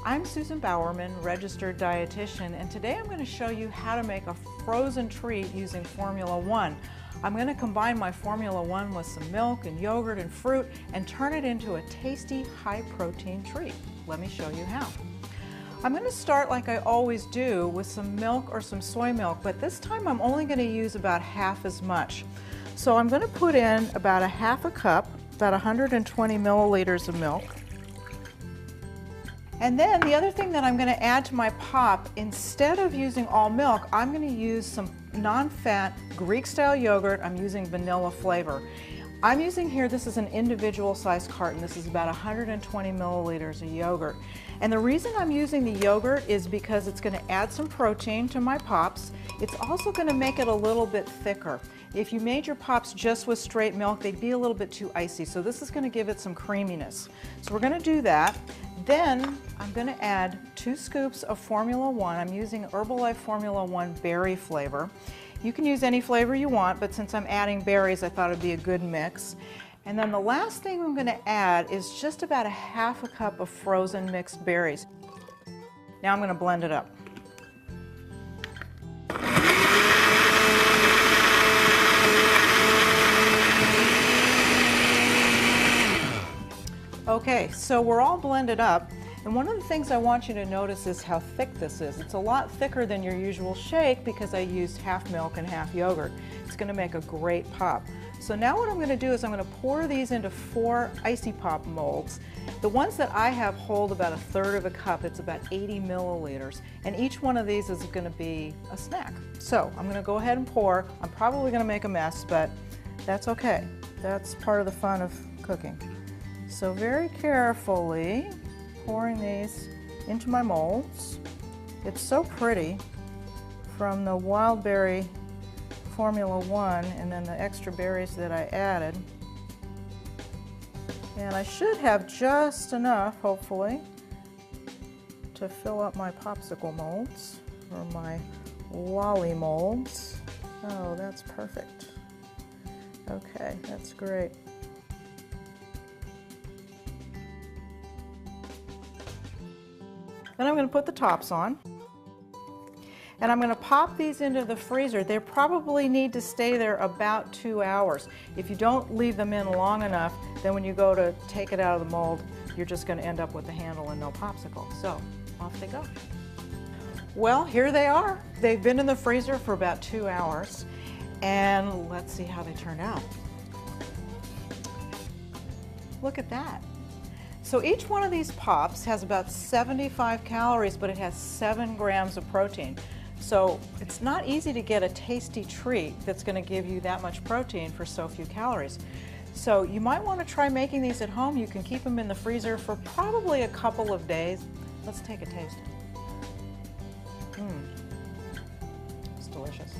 I'm Susan Bowerman, registered dietitian, and today I'm going to show you how to make a frozen treat using Formula 1. I'm going to combine my Formula 1 with some milk and yogurt and fruit and turn it into a tasty, high-protein treat. Let me show you how. I'm going to start like I always do with some milk or some soy milk, but this time I'm only going to use about half as much. So I'm going to put in about a half a cup, about 120 milliliters of milk. And then the other thing that I'm going to add to my pop, instead of using all milk, I'm going to use some non-fat Greek-style yogurt. I'm using vanilla flavor. I'm using here, this is an individual size carton. This is about 120 milliliters of yogurt. And the reason I'm using the yogurt is because it's going to add some protein to my pops. It's also going to make it a little bit thicker. If you made your pops just with straight milk, they'd be a little bit too icy. So this is going to give it some creaminess. So we're going to do that. Then I'm going to add 2 scoops of Formula 1. I'm using Herbalife Formula 1 berry flavor. You can use any flavor you want, but since I'm adding berries, I thought it'd be a good mix. And then the last thing I'm going to add is just about a half a cup of frozen mixed berries. Now I'm going to blend it up. Okay, so we're all blended up, and one of the things I want you to notice is how thick this is. It's a lot thicker than your usual shake because I used half milk and half yogurt. It's going to make a great pop. So now what I'm going to do is I'm going to pour these into 4 icy pop molds. The ones that I have hold about 1/3 of a cup. It's about 80 milliliters, and each one of these is going to be a snack. So I'm going to go ahead and pour. I'm probably going to make a mess, but that's okay. That's part of the fun of cooking. So very carefully pouring these into my molds. It's so pretty from the wild berry Formula 1 and then the extra berries that I added. And I should have just enough, hopefully, to fill up my popsicle molds or my lolly molds. Oh, that's perfect. Okay, that's great. Then I'm going to put the tops on, and I'm going to pop these into the freezer. They probably need to stay there about 2 hours. If you don't leave them in long enough, then when you go to take it out of the mold, you're just going to end up with the handle and no popsicle. So off they go. Well, here they are. They've been in the freezer for about 2 hours, and let's see how they turned out. Look at that. So each one of these pops has about 75 calories, but it has 7 grams of protein. So it's not easy to get a tasty treat that's going to give you that much protein for so few calories. So you might want to try making these at home. You can keep them in the freezer for probably a couple of days. Let's take a taste. It's delicious.